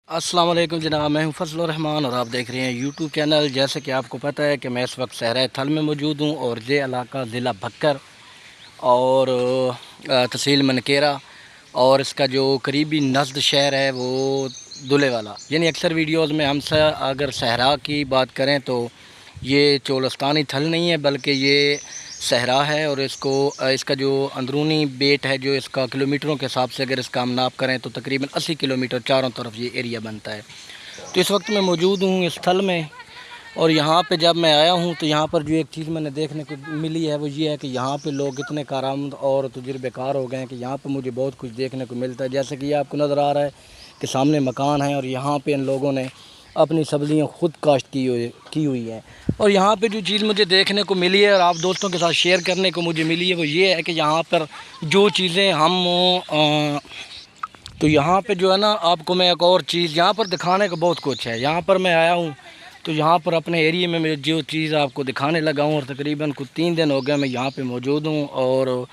अस्सलाम वालेकुम जनाब, मैं हूं फजल रहमान और आप देख रहे हैं यूट्यूब चैनल। जैसे कि आपको पता है कि मैं इस वक्त सहरा थल में मौजूद हूं और ये इलाका ज़िला बक्कर और तहसील मनकेरा और इसका जो करीबी नज़द शहर है वो दुले वाला। यानी अक्सर वीडियोस में हमसे अगर सहरा की बात करें तो ये चोलस्तानी थल नहीं है बल्कि ये सहरा है। और इसका जो अंदरूनी बेट है, जो इसका किलोमीटरों के हिसाब से अगर इसका हम नाप करें तो तकरीबन 80 किलोमीटर चारों तरफ ये एरिया बनता है। तो इस वक्त मैं मौजूद हूँ इस थल में और यहाँ पे जब मैं आया हूँ तो यहाँ पर जो एक चीज़ मैंने देखने को मिली है वो ये है कि यहाँ पे लोग इतने कारामद और तजुर्बेकार हो गए हैं कि यहाँ पे मुझे बहुत कुछ देखने को मिलता है। जैसे कि ये आपको नज़र आ रहा है कि सामने मकान है और यहाँ पे इन लोगों ने अपनी सब्जियाँ खुद काश्त की हुई हैं। और यहाँ पे जो चीज़ मुझे देखने को मिली है और आप दोस्तों के साथ शेयर करने को मुझे मिली है वो ये है कि यहाँ पर जो चीज़ें तो यहाँ पे जो है ना, आपको मैं एक और चीज़ यहाँ पर दिखाने का बहुत कुछ है। यहाँ पर मैं आया हूँ तो यहाँ पर अपने एरिया में मैं जो चीज़ आपको दिखाने लगा हूँ और तकरीबन कुछ 3 दिन हो गए मैं यहाँ पे मौजूद हूँ। और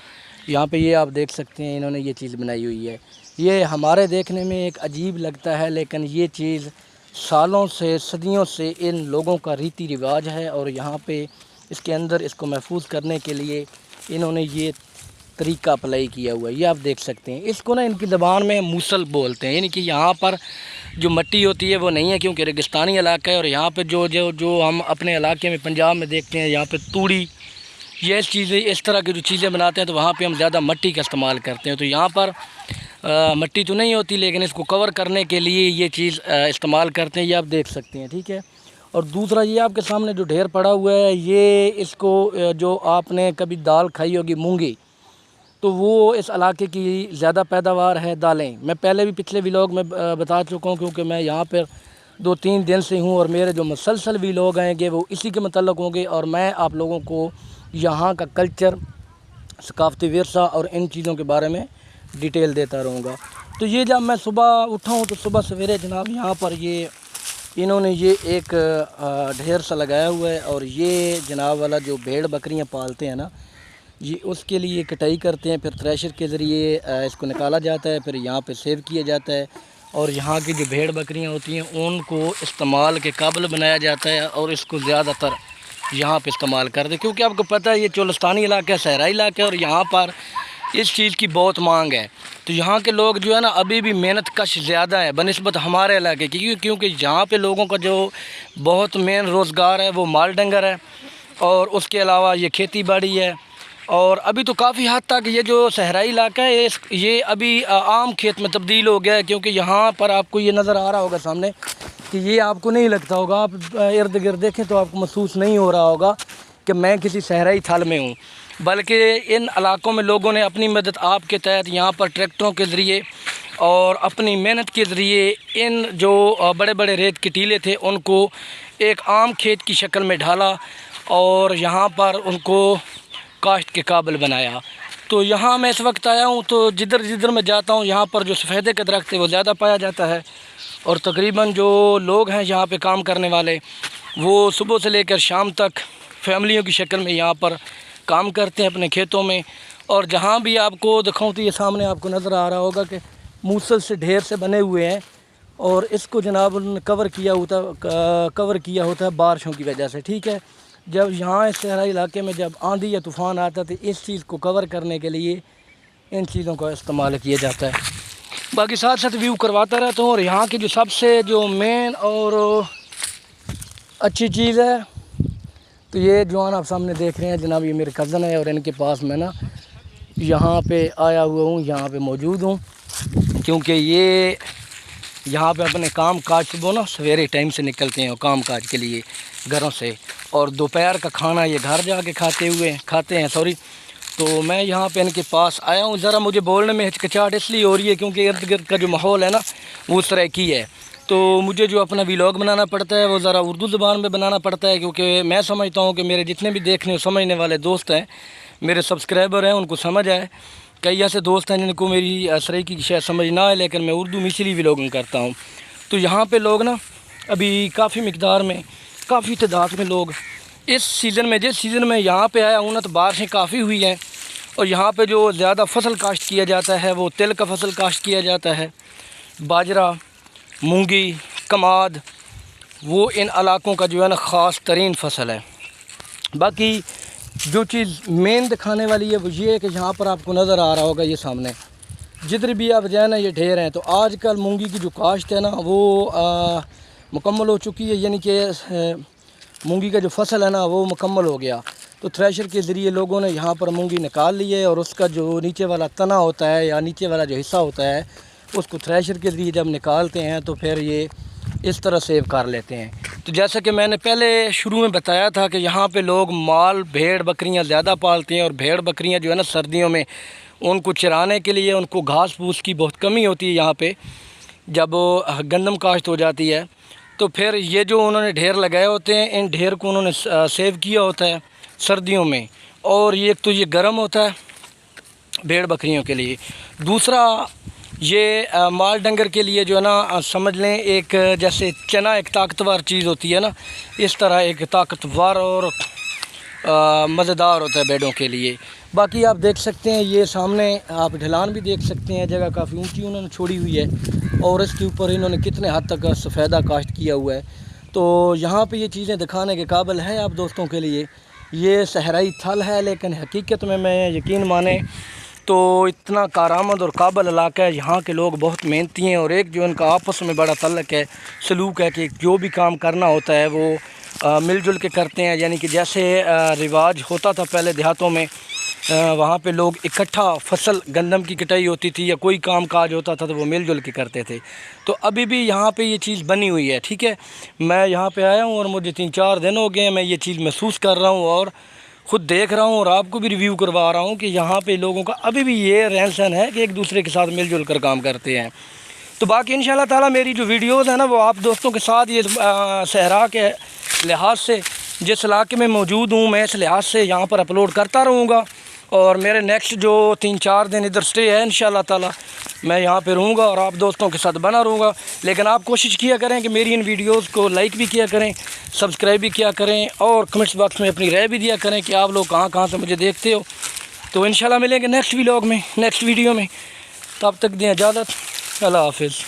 यहाँ पे ये आप देख सकते हैं इन्होंने ये चीज़ बनाई हुई है। ये हमारे देखने में एक अजीब लगता है लेकिन ये चीज़ सालों से सदियों से इन लोगों का रीति रिवाज है। और यहाँ पे इसके अंदर इसको महफूज करने के लिए इन्होंने ये तरीका अप्लाई किया हुआ है। ये आप देख सकते हैं। इसको ना इनकी ज़बान में मूसल बोलते हैं, यानी कि यहाँ पर जो मिट्टी होती है वो नहीं है क्योंकि रेगिस्तानी इलाका है। और यहाँ पे जो हम अपने इलाके में पंजाब में देखते हैं यहाँ पे तूड़ी ये चीज़ें इस तरह की जो चीज़ें बनाते हैं तो वहाँ पे हम ज़्यादा मिट्टी का इस्तेमाल करते हैं। तो यहाँ पर मिट्टी तो नहीं होती लेकिन इसको कवर करने के लिए ये चीज़ इस्तेमाल करते हैं। ये आप देख सकते हैं, ठीक है। और दूसरा ये आपके सामने जो ढेर पड़ा हुआ है ये इसको जो आपने कभी दाल खाई होगी मूंगी, तो वो इस इलाके की ज़्यादा पैदावार है दालें। मैं पहले भी पिछले व्लॉग में बता चुका हूँ क्योंकि मैं यहाँ पर 2-3 दिन से हूँ और मेरे जो मुसलसल व्लॉग आएंगे वो इसी के मतलब होंगे। और मैं आप लोगों को यहाँ का कल्चर, सकाफ़ती विरसा और इन चीज़ों के बारे में डिटेल देता रहूँगा। तो ये जब मैं सुबह उठा हूँ तो सुबह सवेरे जनाब यहाँ पर ये इन्होंने ये एक ढेर सा लगाया हुआ है। और ये जनाब वाला जो भेड़ बकरियाँ पालते हैं ना, ये उसके लिए कटाई करते हैं, फिर थ्रेशर के ज़रिए इसको निकाला जाता है, फिर यहाँ पे सेव किया जाता है। और यहाँ की जो भेड़ बकरियाँ होती हैं उनको इस्तेमाल के काबिल बनाया जाता है और इसको ज़्यादातर यहाँ पे इस्तेमाल करते हैं क्योंकि आपको पता है ये चोलस्तानी इलाका है, सहराई इलाका है और यहाँ पर इस चीज़ की बहुत मांग है। तो यहाँ के लोग जो है ना अभी भी मेहनत कश ज़्यादा है बनिस्बत हमारे इलाके की, क्योंकि यहाँ पे लोगों का जो बहुत मेन रोज़गार है वो माल डंगर है और उसके अलावा ये खेती बाड़ी है। और अभी तो काफ़ी हद तक ये जो सहराई इलाका है ये अभी आम खेत में तब्दील हो गया है क्योंकि यहाँ पर आपको ये नज़र आ रहा होगा सामने कि ये आपको नहीं लगता होगा, आप इर्द गिर्द देखें तो आपको महसूस नहीं हो रहा होगा कि मैं किसी सहराई थल में हूँ, बल्कि इन इलाकों में लोगों ने अपनी मदद आपके तहत यहाँ पर ट्रैक्टरों के ज़रिए और अपनी मेहनत के ज़रिए इन जो बड़े बड़े रेत के टीले थे उनको एक आम खेत की शक्ल में ढाला और यहाँ पर उनको काश्त के काबिल बनाया। तो यहाँ मैं इस वक्त आया हूँ तो जिधर जिधर मैं जाता हूँ यहाँ पर जो सफ़ेदे का दरख्त है वो ज़्यादा पाया जाता है। और तकरीबन जो लोग हैं यहाँ पे काम करने वाले वो सुबह से लेकर शाम तक फैमिलियों की शक्ल में यहाँ पर काम करते हैं अपने खेतों में। और जहाँ भी आपको दिखाऊँ तो ये सामने आपको नज़र आ रहा होगा कि मूसल से ढेर से बने हुए हैं और इसको जनाब उन्होंने कवर किया होता है बारिशों की वजह से, ठीक है। जब यहाँ इस सहराई इलाके में जब आंधी या तूफ़ान आता है तो इस चीज़ को कवर करने के लिए इन चीज़ों का इस्तेमाल किया जाता है। बाकी साथ साथ व्यू करवाता रहता हूँ। और यहाँ की जो सबसे जो मेन और अच्छी चीज़ है तो ये जवान आप सामने देख रहे हैं जनाब, ये मेरे कज़न है और इनके पास मैं ना यहाँ पे आया हुआ हूँ, यहाँ पे मौजूद हूँ क्योंकि ये यहाँ पे अपने काम काज सुबह ना सवेरे टाइम से निकलते हैं और काम काज के लिए घरों से, और दोपहर का खाना ये घर जाके खाते हैं सॉरी। तो मैं यहाँ पे इनके पास आया हूँ। ज़रा मुझे बोलने में हिचकिचाहट इसलिए हो रही है क्योंकि इर्द गिर्द का जो माहौल है ना वो उस तरह की है। तो मुझे जो अपना व्लॉग बनाना पड़ता है वो ज़रा उर्दू ज़बान में बनाना पड़ता है क्योंकि मैं समझता हूँ कि मेरे जितने भी देखने समझने वाले दोस्त हैं, मेरे सब्सक्राइबर हैं, उनको समझ आए। कई ऐसे दोस्त हैं जिनको मेरी सराइकी की शायद समझ ना आए लेकिन मैं उर्दू में इसलिए व्लॉगिंग करता हूँ। तो यहाँ पे लोग ना अभी काफ़ी मिकदार में, काफ़ी तादाद में लोग इस सीज़न में, जिस सीज़न में यहाँ पे आया हूँ ना तो बारिशें काफ़ी हुई हैं और यहाँ पे जो ज़्यादा फसल काश्त किया जाता है वो तिल का फसल काश्त किया जाता है, बाजरा مونگی، کماد، وہ ان علاقوں کا جو ہے نا خاص ترین فصل ہے۔ باقی جو چیز مین دکھانے والی ہے وہ یہ ہے کہ یہاں پر آپ کو نظر آ رہا ہوگا یہ سامنے جدھر بھی آپ جائیں نا یہ ڈھیر ہیں۔ تو آج کل مونگی کی جو کاشت ہے نا وہ مکمل ہو چکی ہے، یعنی کہ مونگی کا جو فصل ہے نا وہ مکمل ہو گیا۔ تو تھریشر کے ذریعے لوگوں نے یہاں پر مونگی نکال لی ہے، اور اس کا جو نیچے والا تنا ہوتا ہے یا نیچے والا جو حصہ ہوتا ہے اس کو تھریشر کے ذریعے جب نکالتے ہیں تو پھر یہ اس طرح سیو کر لیتے ہیں۔ تو جیسا کہ میں نے پہلے شروع میں بتایا تھا کہ یہاں پہ لوگ مال بھیڑ بکریاں زیادہ پالتے ہیں، اور بھیڑ بکریاں جو ہے نا سردیوں میں ان کو چرانے کے لیے ان کو گھاس پھوس کی بہت کمی ہوتی ہے یہاں پہ جب گندم کاشت ہو جاتی ہے۔ تو پھر یہ جو انہوں نے ڈھیر لگائے ہوتے ہیں ان ڈھیر کو انہوں نے سیو کیا ہوتا ہے سردیوں میں، اور ایک تو یہ گرم ہوتا ہے بھیڑ بکریوں کے لیے، دوسرا یہ مال ڈنگر کے لیے جو ہے نا سمجھ لیں ایک جیسے چنا ایک طاقتور چیز ہوتی ہے نا، اس طرح ایک طاقتور اور مزیدار ہوتا ہے بیڑوں کے لیے۔ باقی آپ دیکھ سکتے ہیں یہ سامنے آپ ڈھلان بھی دیکھ سکتے ہیں، جگہ کافی اونچی انہوں نے چھوڑی ہوئی ہے، اور اس کے اوپر انہوں نے کتنے حد تک سفیدہ کاشت کیا ہوا ہے۔ تو یہاں پہ یہ چیزیں دکھانے کے قابل ہیں آپ دوستوں کے لیے۔ یہ صحرائی تھل ہے، لیکن حقیقت میں یقین مانیں تو اتنا کارآمد اور قابل علاقہ ہے، یہاں کے لوگ بہت محنتی ہیں، اور ایک جو ان کا آپس میں بڑا تعلق ہے، سلوک ہے کہ جو بھی کام کرنا ہوتا ہے وہ مل جل کے کرتے ہیں۔ یعنی کہ جیسے رواج ہوتا تھا پہلے دیہاتوں میں، وہاں پہ لوگ اکٹھا فصل گندم کی کٹائی ہوتی تھی یا کوئی کام کاج ہوتا تھا تو وہ مل جل کے کرتے تھے۔ تو ابھی بھی یہاں پہ یہ چیز بنی ہوئی ہے، ٹھیک ہے۔ میں یہاں پہ آیا ہوں اور مجھے 3-4 دن ہو گئے ہیں، میں یہ چیز محسوس کر رہا ہوں اور خود دیکھ رہا ہوں، اور آپ کو بھی ریویو کروا رہا ہوں کہ یہاں پہ لوگوں کا ابھی بھی یہ رہن سہن ہے کہ ایک دوسرے کے ساتھ مل جل کر کام کرتے ہیں۔ تو باقی انشاءاللہ تعالیٰ میری جو ویڈیوز ہیں نا وہ آپ دوستوں کے ساتھ یہ صحرا کے لحاظ سے جس علاقے میں موجود ہوں میں اس لحاظ سے یہاں پر اپلوڈ کرتا رہوں گا، اور میرے نیکسٹ جو 3-4 دن ادھر سٹے ہے انشاءاللہ تعالیٰ میں یہاں پہ رہوں گا اور آپ دوستوں کے ساتھ بنا رہوں گا۔ لیکن آپ کوشش کیا کریں کہ میری ان ویڈیوز کو لائک بھی کیا کریں، سبسکرائب بھی کیا کریں، اور کمنٹس باکس میں اپنی رائے بھی دیا کریں کہ آپ لوگ کہاں کہاں سے مجھے دیکھتے ہو۔ تو انشاءاللہ ملیں گے نیکسٹ ویڈیو میں، تب تک دیں اجازت، اللہ حافظ۔